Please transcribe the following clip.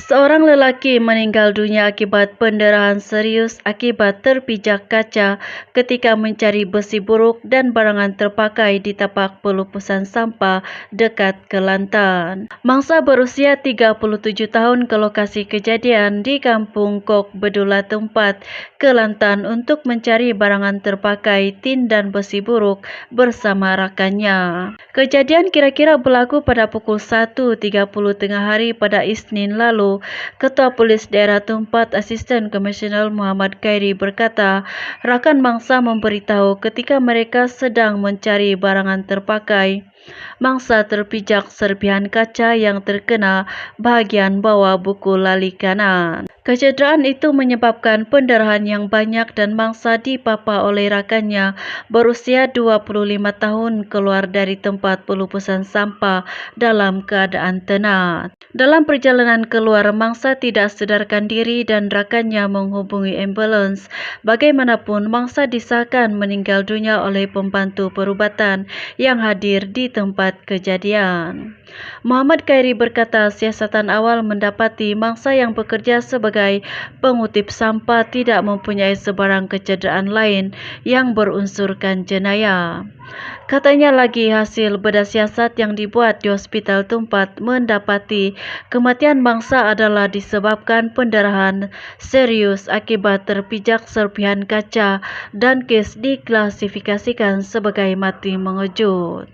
Seorang lelaki meninggal dunia akibat pendarahan serius akibat terpijak kaca ketika mencari besi buruk dan barangan terpakai di tapak pelupusan sampah dekat Kelantan. Mangsa berusia 37 tahun ke lokasi kejadian di Kampung Kok Bedula Tempat, Kelantan untuk mencari barangan terpakai tin dan besi buruk bersama rakannya. Kejadian kira-kira berlaku pada pukul 1.30 tengah hari pada Isnin lalu. Ketua Polis Daerah Tempat Asisten Komisioner Muhammad Khairi berkata, rakan mangsa memberitahu ketika mereka sedang mencari barangan terpakai, mangsa terpijak serpihan kaca yang terkena bahagian bawah buku lali kanan. Kecederaan itu menyebabkan pendarahan yang banyak dan mangsa dipapa oleh rakannya berusia 25 tahun keluar dari tempat pelupusan sampah dalam keadaan tenang. Dalam perjalanan keluar, mangsa tidak sedarkan diri dan rakannya menghubungi ambulans. Bagaimanapun, mangsa disahkan meninggal dunia oleh pembantu perubatan yang hadir di tempat kejadian. Muhammad Khairi berkata siasatan awal mendapati mangsa yang bekerja sebagai pengutip sampah tidak mempunyai sebarang kecederaan lain yang berunsurkan jenayah. Katanya lagi hasil bedah siasat yang dibuat di hospital tempat mendapati kematian mangsa adalah disebabkan pendarahan serius akibat terpijak serpihan kaca dan kes diklasifikasikan sebagai mati mengejut.